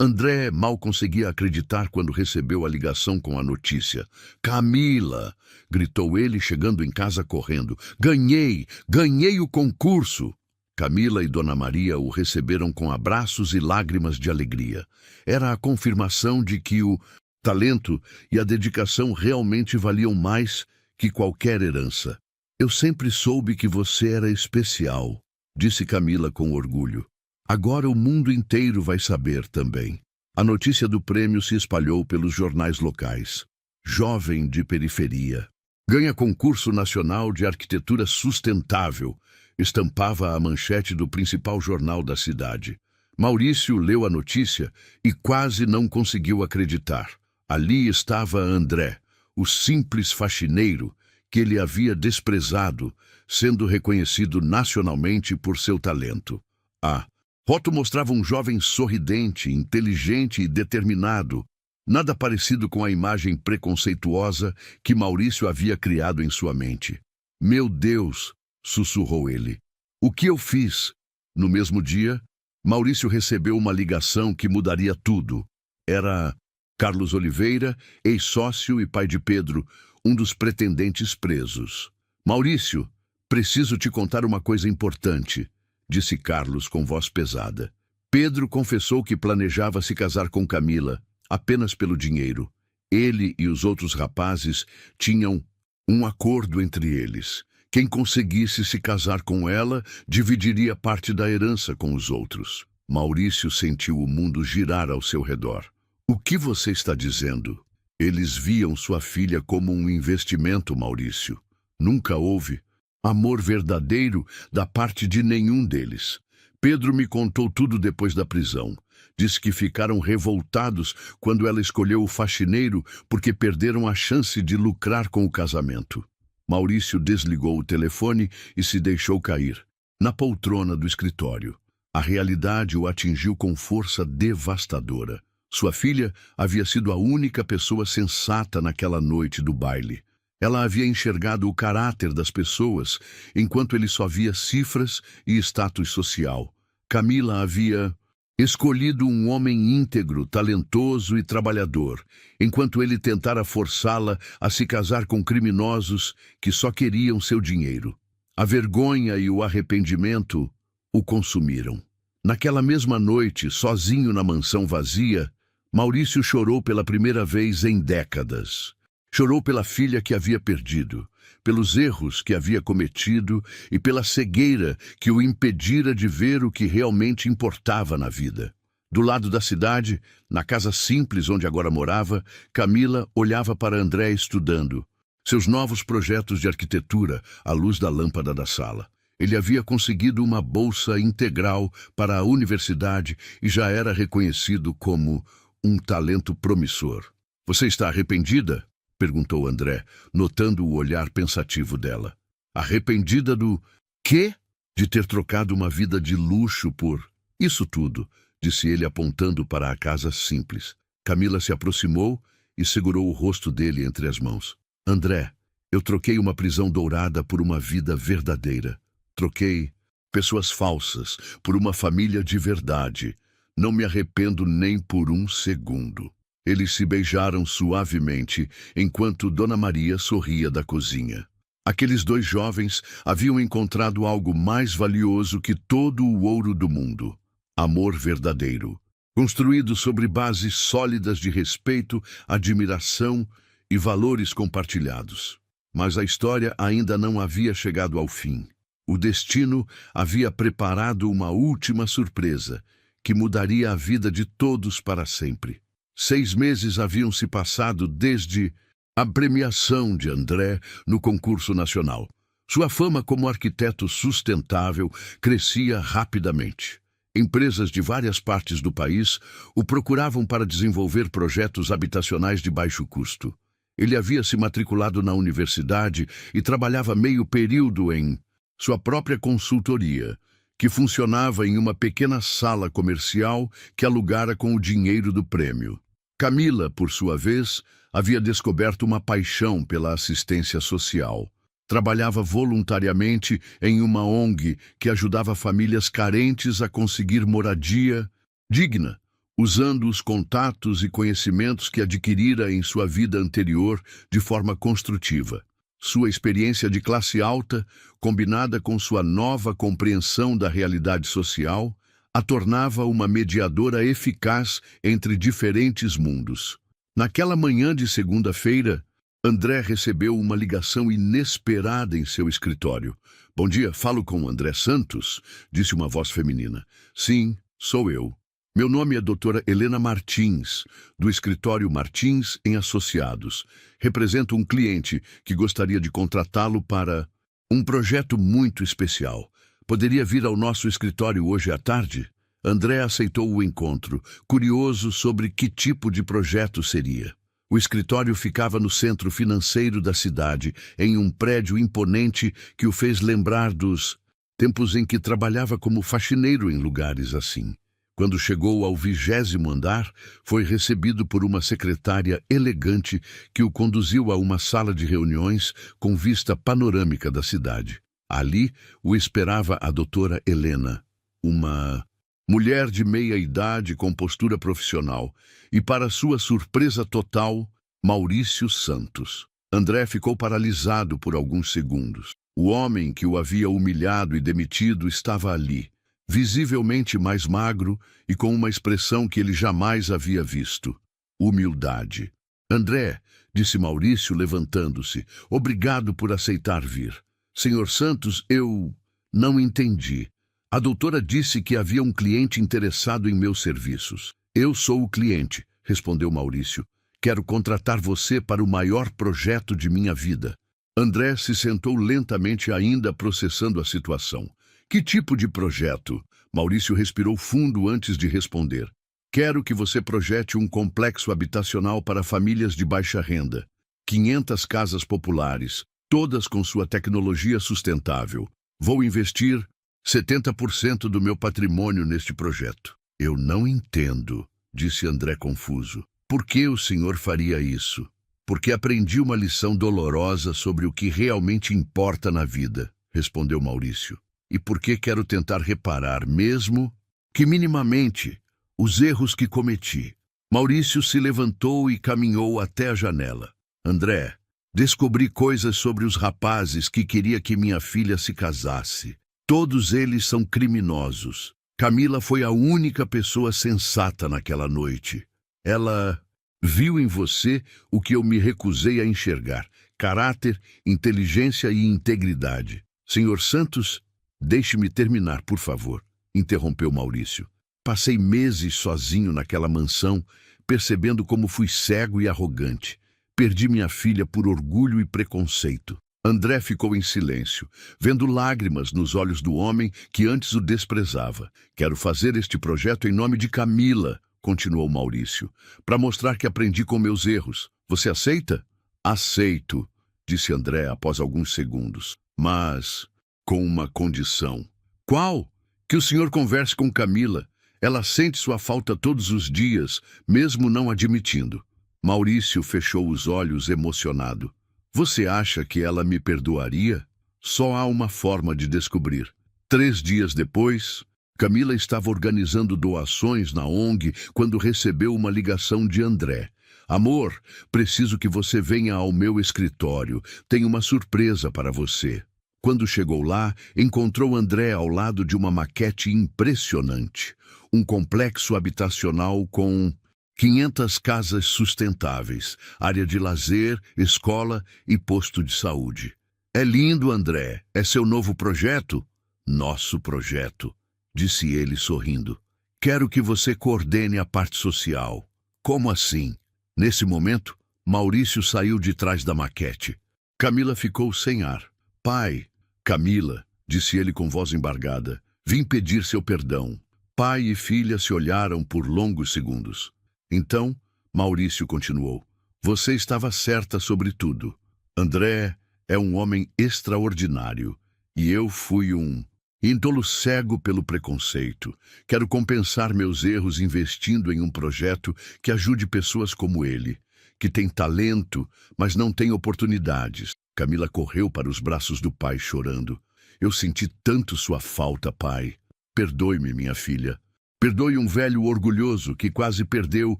André mal conseguia acreditar quando recebeu a ligação com a notícia. "Camila!" gritou ele, chegando em casa correndo. "Ganhei! Ganhei o concurso!" Camila e Dona Maria o receberam com abraços e lágrimas de alegria. Era a confirmação de que o talento e a dedicação realmente valiam mais que qualquer herança. "Eu sempre soube que você era especial", disse Camila com orgulho. "Agora o mundo inteiro vai saber também." A notícia do prêmio se espalhou pelos jornais locais. "Jovem de periferia ganha concurso nacional de arquitetura sustentável", estampava a manchete do principal jornal da cidade. Maurício leu a notícia e quase não conseguiu acreditar. Ali estava André, o simples faxineiro que ele havia desprezado, sendo reconhecido nacionalmente por seu talento. A foto mostrava um jovem sorridente, inteligente e determinado, nada parecido com a imagem preconceituosa que Maurício havia criado em sua mente. "Meu Deus!" sussurrou ele. "O que eu fiz?" No mesmo dia, Maurício recebeu uma ligação que mudaria tudo. Era Carlos Oliveira, ex-sócio e pai de Pedro, um dos pretendentes presos. "Maurício, preciso te contar uma coisa importante", disse Carlos com voz pesada. Pedro confessou que planejava se casar com Camila, apenas pelo dinheiro. Ele e os outros rapazes tinham um acordo entre eles. Quem conseguisse se casar com ela dividiria parte da herança com os outros. Maurício sentiu o mundo girar ao seu redor. "O que você está dizendo?" "Eles viam sua filha como um investimento, Maurício. Nunca houve amor verdadeiro da parte de nenhum deles. Pedro me contou tudo depois da prisão. Disse que ficaram revoltados quando ela escolheu o faxineiro porque perderam a chance de lucrar com o casamento." Maurício desligou o telefone e se deixou cair na poltrona do escritório. A realidade o atingiu com força devastadora. Sua filha havia sido a única pessoa sensata naquela noite do baile. Ela havia enxergado o caráter das pessoas, enquanto ele só via cifras e status social. Camila havia escolhido um homem íntegro, talentoso e trabalhador, enquanto ele tentara forçá-la a se casar com criminosos que só queriam seu dinheiro. A vergonha e o arrependimento o consumiram. Naquela mesma noite, sozinho na mansão vazia, Maurício chorou pela primeira vez em décadas. Chorou pela filha que havia perdido, pelos erros que havia cometido e pela cegueira que o impedira de ver o que realmente importava na vida. Do lado da cidade, na casa simples onde agora morava, Camila olhava para André estudando seus novos projetos de arquitetura à luz da lâmpada da sala. Ele havia conseguido uma bolsa integral para a universidade e já era reconhecido como um talento promissor. "Você está arrependida?" perguntou André, notando o olhar pensativo dela. "Arrependida do quê?" "De ter trocado uma vida de luxo por isso tudo", disse ele apontando para a casa simples. Camila se aproximou e segurou o rosto dele entre as mãos. "André, eu troquei uma prisão dourada por uma vida verdadeira. Troquei pessoas falsas por uma família de verdade. Não me arrependo nem por um segundo." Eles se beijaram suavemente enquanto Dona Maria sorria da cozinha. Aqueles dois jovens haviam encontrado algo mais valioso que todo o ouro do mundo: amor verdadeiro, construído sobre bases sólidas de respeito, admiração e valores compartilhados. Mas a história ainda não havia chegado ao fim. O destino havia preparado uma última surpresa que mudaria a vida de todos para sempre. 6 meses haviam se passado desde a premiação de André no concurso nacional. Sua fama como arquiteto sustentável crescia rapidamente. Empresas de várias partes do país o procuravam para desenvolver projetos habitacionais de baixo custo. Ele havia se matriculado na universidade e trabalhava meio período em sua própria consultoria, que funcionava em uma pequena sala comercial que alugara com o dinheiro do prêmio. Camila, por sua vez, havia descoberto uma paixão pela assistência social. Trabalhava voluntariamente em uma ONG que ajudava famílias carentes a conseguir moradia digna, usando os contatos e conhecimentos que adquirira em sua vida anterior de forma construtiva. Sua experiência de classe alta, combinada com sua nova compreensão da realidade social, a tornava uma mediadora eficaz entre diferentes mundos. Naquela manhã de segunda-feira, André recebeu uma ligação inesperada em seu escritório. "Bom dia, falo com André Santos?", disse uma voz feminina. "Sim, sou eu. Meu nome é doutora Helena Martins, do escritório Martins em Associados. Represento um cliente que gostaria de contratá-lo para um projeto muito especial. Poderia vir ao nosso escritório hoje à tarde?" André aceitou o encontro, curioso sobre que tipo de projeto seria. O escritório ficava no centro financeiro da cidade, em um prédio imponente que o fez lembrar dos tempos em que trabalhava como faxineiro em lugares assim. Quando chegou ao 20º andar, foi recebido por uma secretária elegante que o conduziu a uma sala de reuniões com vista panorâmica da cidade. Ali o esperava a doutora Helena, uma mulher de meia-idade com postura profissional, e, para sua surpresa total, Maurício Santos. André ficou paralisado por alguns segundos. O homem que o havia humilhado e demitido estava ali, visivelmente mais magro e com uma expressão que ele jamais havia visto: humildade. "André", disse Maurício, levantando-se, "obrigado por aceitar vir. Senhor Santos, eu não entendi. A doutora disse que havia um cliente interessado em meus serviços." "Eu sou o cliente", respondeu Maurício. "Quero contratar você para o maior projeto de minha vida." André se sentou lentamente, ainda processando a situação. "Que tipo de projeto?" Maurício respirou fundo antes de responder. "Quero que você projete um complexo habitacional para famílias de baixa renda. 500 casas populares, todas com sua tecnologia sustentável. Vou investir 70% do meu patrimônio neste projeto." "Eu não entendo", disse André confuso. "Por que o senhor faria isso?" "Porque aprendi uma lição dolorosa sobre o que realmente importa na vida", respondeu Maurício. "E porque quero tentar reparar, mesmo que minimamente, os erros que cometi." Maurício se levantou e caminhou até a janela. "André, descobri coisas sobre os rapazes que queria que minha filha se casasse. Todos eles são criminosos. Camila foi a única pessoa sensata naquela noite. Ela viu em você o que eu me recusei a enxergar: caráter, inteligência e integridade." "Senhor Santos, deixe-me terminar, por favor", interrompeu Maurício. "Passei meses sozinho naquela mansão, percebendo como fui cego e arrogante. Perdi minha filha por orgulho e preconceito." André ficou em silêncio, vendo lágrimas nos olhos do homem que antes o desprezava. "Quero fazer este projeto em nome de Camila", continuou Maurício, "para mostrar que aprendi com meus erros. Você aceita?" "Aceito", disse André após alguns segundos, "mas com uma condição." "Qual?" "Que o senhor converse com Camila. Ela sente sua falta todos os dias, mesmo não admitindo." Maurício fechou os olhos emocionado. "Você acha que ela me perdoaria?" "Só há uma forma de descobrir." 3 dias depois, Camila estava organizando doações na ONG quando recebeu uma ligação de André. "Amor, preciso que você venha ao meu escritório. Tenho uma surpresa para você." Quando chegou lá, encontrou André ao lado de uma maquete impressionante. Um complexo habitacional com 500 casas sustentáveis, área de lazer, escola e posto de saúde. "É lindo, André. É seu novo projeto?" "Nosso projeto", disse ele sorrindo. "Quero que você coordene a parte social." "Como assim?" Nesse momento, Maurício saiu de trás da maquete. Camila ficou sem ar. "Pai, Camila, disse ele com voz embargada, vim pedir seu perdão. Pai e filha se olharam por longos segundos. Então, Maurício continuou. Você estava certa sobre tudo. André é um homem extraordinário. E eu fui um índolo cego pelo preconceito. Quero compensar meus erros investindo em um projeto que ajude pessoas como ele, que tem talento, mas não tem oportunidades. Camila correu para os braços do pai chorando. Eu senti tanto sua falta, pai. Perdoe-me, minha filha. Perdoe um velho orgulhoso que quase perdeu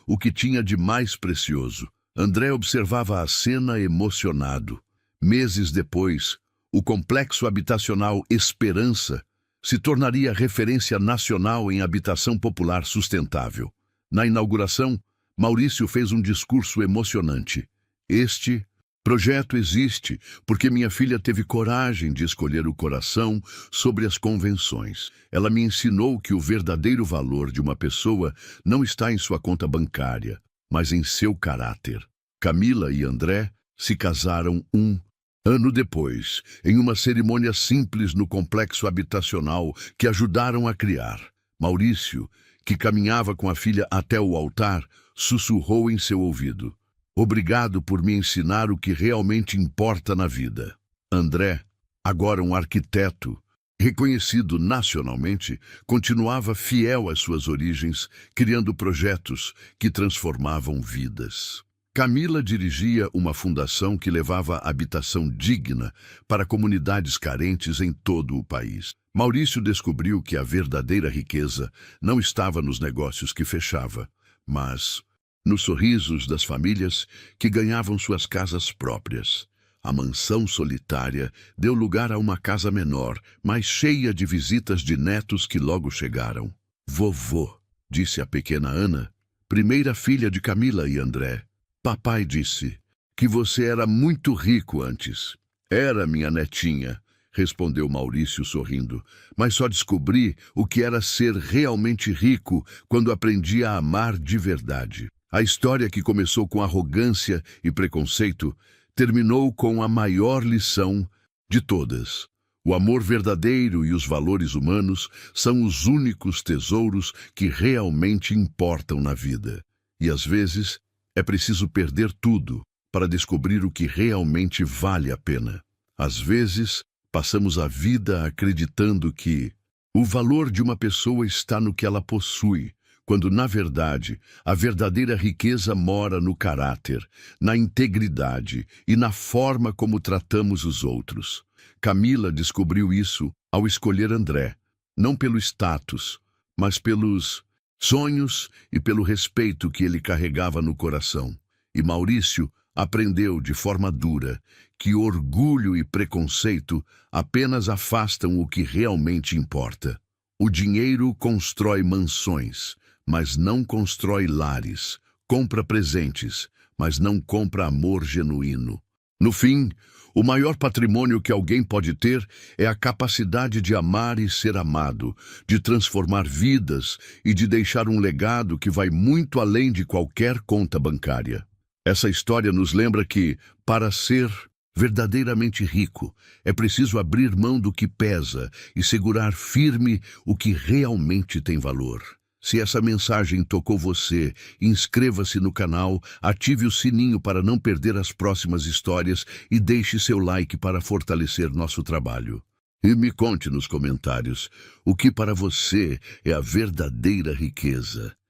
o que tinha de mais precioso. André observava a cena emocionado. Meses depois, o complexo habitacional Esperança se tornaria referência nacional em habitação popular sustentável. Na inauguração, Maurício fez um discurso emocionante. Este projeto existe porque minha filha teve coragem de escolher o coração sobre as convenções. Ela me ensinou que o verdadeiro valor de uma pessoa não está em sua conta bancária, mas em seu caráter. Camila e André se casaram um ano depois, em uma cerimônia simples no complexo habitacional que ajudaram a criar. Maurício, que caminhava com a filha até o altar, sussurrou em seu ouvido. Obrigado por me ensinar o que realmente importa na vida. André, agora um arquiteto, reconhecido nacionalmente, continuava fiel às suas origens, criando projetos que transformavam vidas. Camila dirigia uma fundação que levava habitação digna para comunidades carentes em todo o país. Maurício descobriu que a verdadeira riqueza não estava nos negócios que fechava, mas nos sorrisos das famílias que ganhavam suas casas próprias. A mansão solitária deu lugar a uma casa menor, mais cheia de visitas de netos que logo chegaram. Vovô, disse a pequena Ana, primeira filha de Camila e André. Papai disse que você era muito rico antes. Era, minha netinha, respondeu Maurício sorrindo, mas só descobri o que era ser realmente rico quando aprendi a amar de verdade. A história que começou com arrogância e preconceito terminou com a maior lição de todas. O amor verdadeiro e os valores humanos são os únicos tesouros que realmente importam na vida. E às vezes é preciso perder tudo para descobrir o que realmente vale a pena. Às vezes passamos a vida acreditando que o valor de uma pessoa está no que ela possui, quando, na verdade, a verdadeira riqueza mora no caráter, na integridade e na forma como tratamos os outros. Camila descobriu isso ao escolher André, não pelo status, mas pelos sonhos e pelo respeito que ele carregava no coração. E Maurício aprendeu de forma dura que orgulho e preconceito apenas afastam o que realmente importa. O dinheiro constrói mansões, mas não constrói lares, compra presentes, mas não compra amor genuíno. No fim, o maior patrimônio que alguém pode ter é a capacidade de amar e ser amado, de transformar vidas e de deixar um legado que vai muito além de qualquer conta bancária. Essa história nos lembra que, para ser verdadeiramente rico, é preciso abrir mão do que pesa e segurar firme o que realmente tem valor. Se essa mensagem tocou você, inscreva-se no canal, ative o sininho para não perder as próximas histórias e deixe seu like para fortalecer nosso trabalho. E me conte nos comentários o que para você é a verdadeira riqueza.